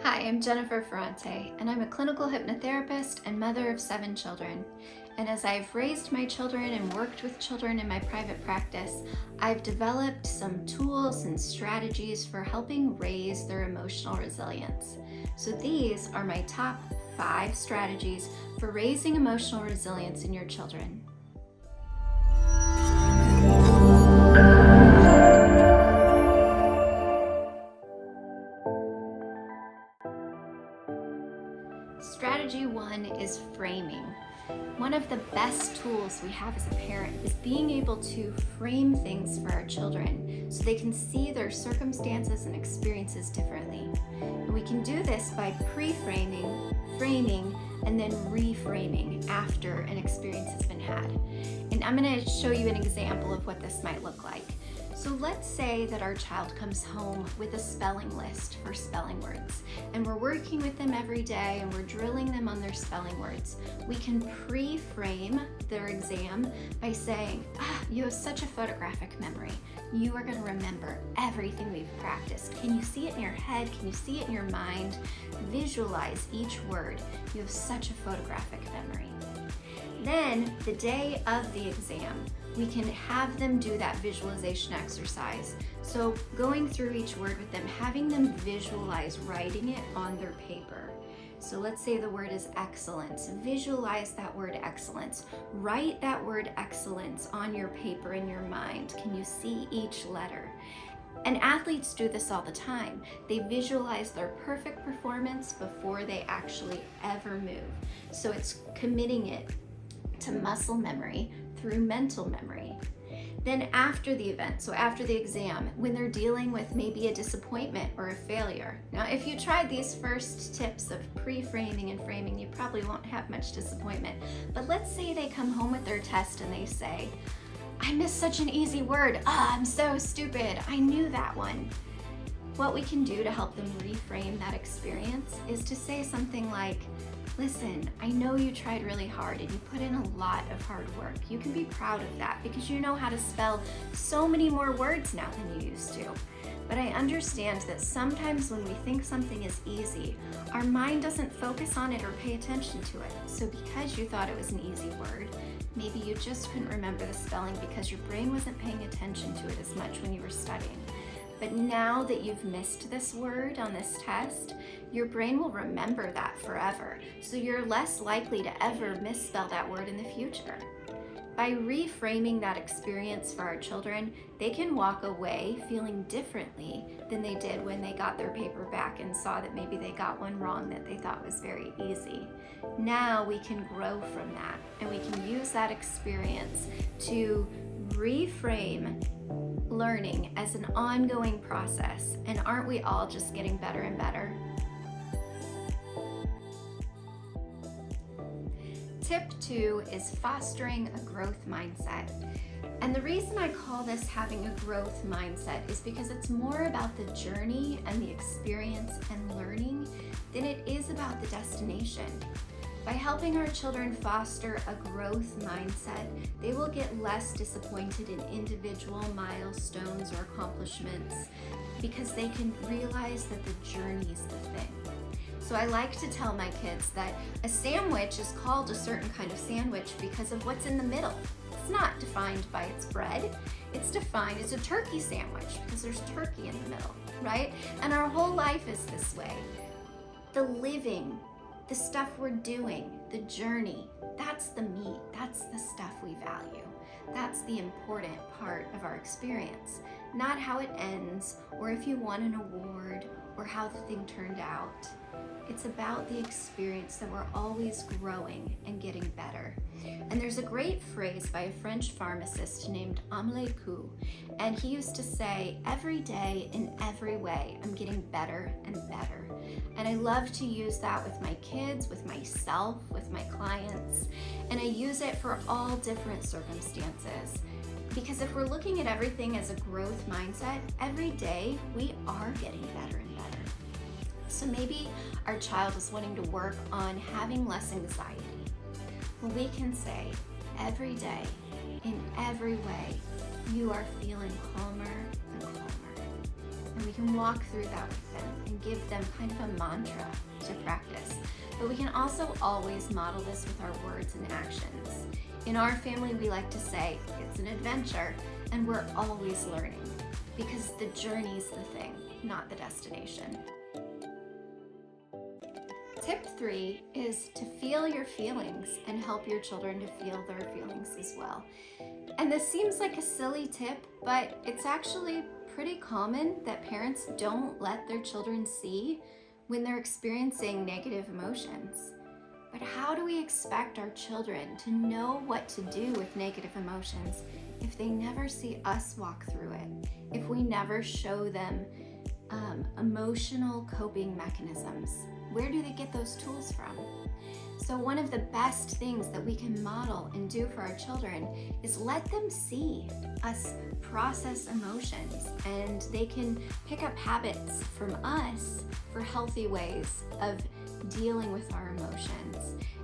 Hi, I'm Jennifer Ferrante, and I'm a clinical hypnotherapist and mother of 7 children. And as I've raised my children and worked with children in my private practice, I've developed some tools and strategies for helping raise their emotional resilience. So these are my top 5 strategies for raising emotional resilience in your children. Strategy 1 is framing. One of the best tools we have as a parent is being able to frame things for our children so they can see their circumstances and experiences differently. And we can do this by pre-framing, framing, and then reframing after an experience has been had. And I'm going to show you an example of what this might look like. So let's say that our child comes home with a spelling list for spelling words, and we're working with them every day and we're drilling them on their spelling words. We can pre-frame their exam by saying, you have such a photographic memory. You are going to remember everything we've practiced. Can you see it in your head? Can you see it in your mind? Visualize each word. You have such a photographic memory. Then, the day of the exam, we can have them do that visualization exercise. So going through each word with them, having them visualize writing it on their paper. So let's say the word is excellence. Visualize that word excellence. Write that word excellence on your paper in your mind. Can you see each letter? And athletes do this all the time. They visualize their perfect performance before they actually ever move. So it's committing it to muscle memory through mental memory. Then after the event, so after the exam, when they're dealing with maybe a disappointment or a failure. Now, if you tried these first tips of pre-framing and framing, you probably won't have much disappointment. But let's say they come home with their test and they say, I missed such an easy word. I'm so stupid. I knew that one. What we can do to help them reframe that experience is to say something like, listen, I know you tried really hard and you put in a lot of hard work. You can be proud of that because you know how to spell so many more words now than you used to. But I understand that sometimes when we think something is easy, our mind doesn't focus on it or pay attention to it. So because you thought it was an easy word, maybe you just couldn't remember the spelling because your brain wasn't paying attention to it as much when you were studying. But now that you've missed this word on this test, your brain will remember that forever. So you're less likely to ever misspell that word in the future. By reframing that experience for our children, they can walk away feeling differently than they did when they got their paper back and saw that maybe they got one wrong that they thought was very easy. Now we can grow from that, and we can use that experience to reframe learning as an ongoing process. And aren't we all just getting better and better? Tip 2 is fostering a growth mindset. And the reason I call this having a growth mindset is because it's more about the journey and the experience and learning than it is about the destination. By helping our children foster a growth mindset, they will get less disappointed in individual milestones or accomplishments because they can realize that the journey is the thing. So I like to tell my kids that a sandwich is called a certain kind of sandwich because of what's in the middle. It's not defined by its bread. It's defined as a turkey sandwich because there's turkey in the middle, right? And our whole life is this way. The living, the stuff we're doing, the journey, that's the meat, that's the stuff we value. That's the important part of our experience, not how it ends or if you won an award or how the thing turned out. It's about the experience that we're always growing and getting better. And there's a great phrase by a French pharmacist named Amélie Coux, and he used to say, every day in every way, I'm getting better and better. And I love to use that with my kids, with myself, with my clients, and I use it for all different circumstances. Because if we're looking at everything as a growth mindset, every day we are getting better and better. So maybe our child is wanting to work on having less anxiety. Well, we can say, every day, in every way, you are feeling calmer and calmer. And We can walk through that with them and give them kind of a mantra to practice. But we can also always model this with our words and actions. In our family, we like to say, it's an adventure, and we're always learning, because the journey's the thing, not the destination. Tip 3 is to feel your feelings and help your children to feel their feelings as well. And this seems like a silly tip, but it's actually pretty common that parents don't let their children see when they're experiencing negative emotions. But how do we expect our children to know what to do with negative emotions if they never see us walk through it? If we never show them emotional coping mechanisms? Where do they get those tools from? So one of the best things that we can model and do for our children is let them see us process emotions, and they can pick up habits from us for healthy ways of dealing with our emotions.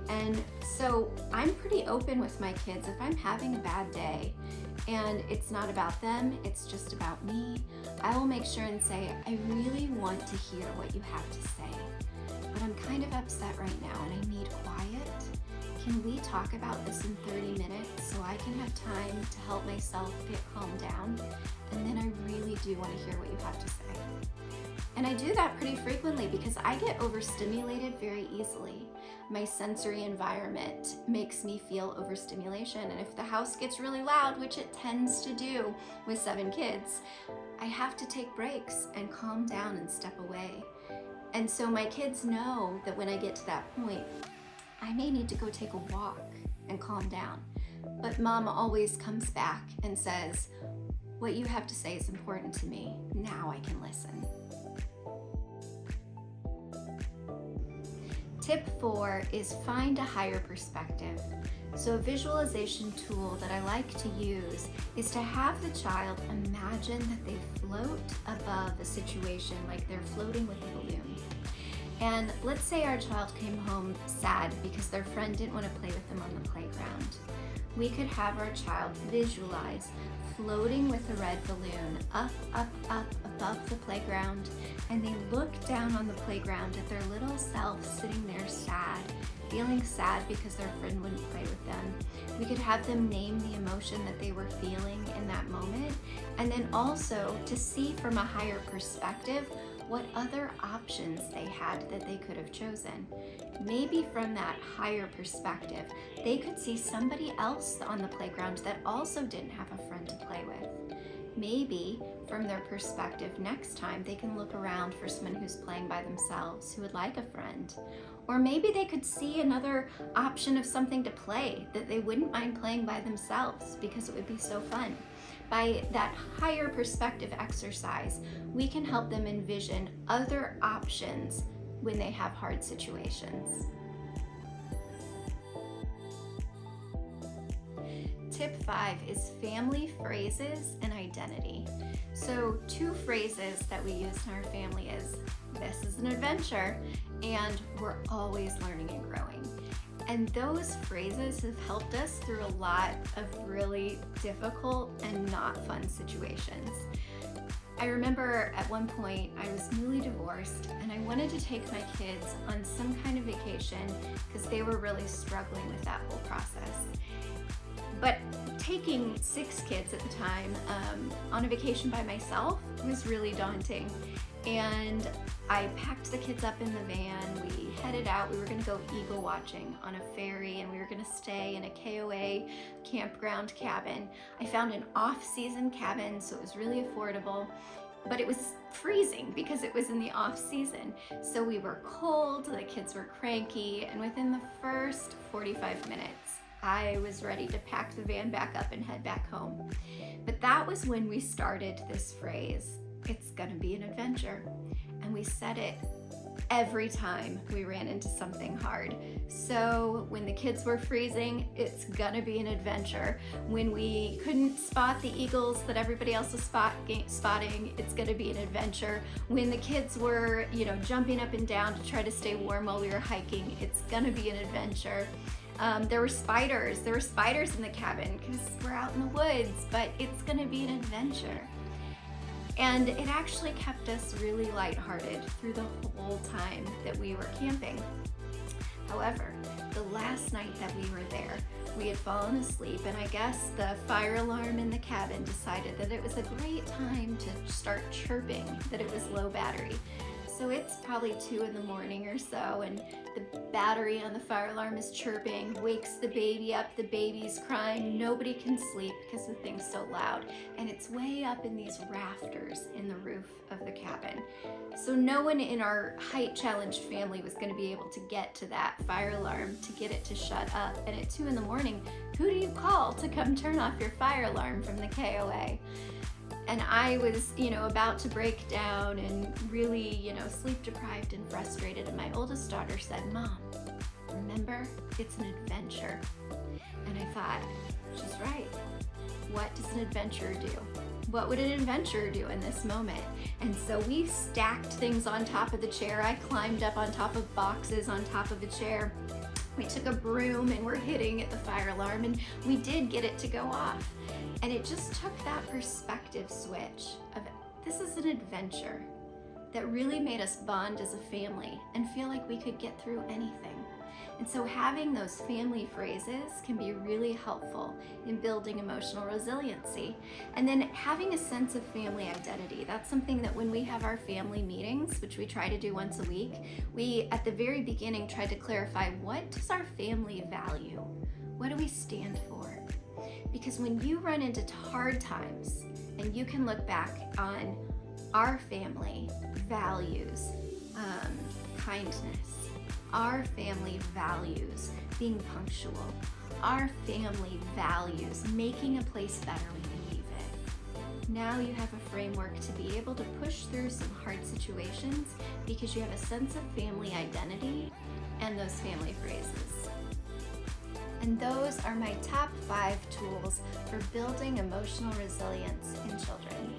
And so I'm pretty open with my kids. If I'm having a bad day and it's not about them, it's just about me, I will make sure and say, I really want to hear what you have to say, but I'm kind of upset right now and I need quiet. Can we talk about this in 30 minutes so I can have time to help myself get calmed down? And then I really do want to hear what you have to say. And I do that pretty frequently because I get overstimulated very easily. My sensory environment makes me feel overstimulation. And if the house gets really loud, which it tends to do with 7 kids, I have to take breaks and calm down and step away. And so my kids know that when I get to that point, I may need to go take a walk and calm down. But mom always comes back and says, what you have to say is important to me. Now I can listen. Tip 4 is find a higher perspective. So a visualization tool that I like to use is to have the child imagine that they float above a situation, like they're floating with a balloon. And let's say our child came home sad because their friend didn't want to play with them on the playground. We could have our child visualize floating with a red balloon up, up, up above the playground, and they look down on the playground at their little self sitting there sad, feeling sad because their friend wouldn't play with them. We could have them name the emotion that they were feeling in that moment, and then also to see from a higher perspective what other options they had that they could have chosen. Maybe from that higher perspective, they could see somebody else on the playground that also didn't have a friend to play with. Maybe from their perspective, next time they can look around for someone who's playing by themselves who would like a friend. Or maybe they could see another option of something to play that they wouldn't mind playing by themselves because it would be so fun. By that higher perspective exercise, we can help them envision other options when they have hard situations. Tip 5 is family phrases and identity. So 2 phrases that we use in our family is, this is an adventure, and we're always learning and growing. And those phrases have helped us through a lot of really difficult and not fun situations. I remember at one point I was newly divorced and I wanted to take my kids on some kind of vacation because they were really struggling with that whole process. But taking 6 kids at the time on a vacation by myself was really daunting. And I packed the kids up in the van, we headed out, we were gonna go eagle watching on a ferry, and we were gonna stay in a KOA campground cabin. I found an off-season cabin, so it was really affordable, but it was freezing because it was in the off-season. So we were cold, the kids were cranky, and within the first 45 minutes, I was ready to pack the van back up and head back home. But that was when we started this phrase, it's gonna be an adventure. And we said it every time we ran into something hard. So when the kids were freezing, it's gonna be an adventure. When we couldn't spot the eagles that everybody else was spotting, it's gonna be an adventure. When the kids were, jumping up and down to try to stay warm while we were hiking, it's gonna be an adventure. There were spiders in the cabin because we're out in the woods, but it's gonna be an adventure. And it actually kept us really lighthearted through the whole time that we were camping. However, the last night that we were there, we had fallen asleep, and I guess the fire alarm in the cabin decided that it was a great time to start chirping, that it was low battery. So it's probably 2 in the morning or so, and the battery on the fire alarm is chirping, wakes the baby up, the baby's crying, nobody can sleep because the thing's so loud, and it's way up in these rafters in the roof of the cabin. So no one in our height challenged family was going to be able to get to that fire alarm to get it to shut up. And at 2 in the morning, who do you call to come turn off your fire alarm from the KOA? And I was, about to break down and really, sleep deprived and frustrated. And my oldest daughter said, "Mom, remember, it's an adventure." And I thought, she's right. What does an adventurer do? What would an adventurer do in this moment? And so we stacked things on top of the chair. I climbed up on top of boxes on top of a chair. We took a broom and we're hitting at the fire alarm, and we did get it to go off. And it just took that perspective switch of this is an adventure that really made us bond as a family and feel like we could get through anything. And so having those family phrases can be really helpful in building emotional resiliency. And then having a sense of family identity. That's something that when we have our family meetings, which we try to do once a week, we at the very beginning try to clarify, what does our family value? What do we stand for? Because when you run into hard times and you can look back on our family values, kindness, our family values being punctual, our family values making a place better when you leave it. Now you have a framework to be able to push through some hard situations because you have a sense of family identity and those family phrases. And those are my top 5 tools for building emotional resilience in children.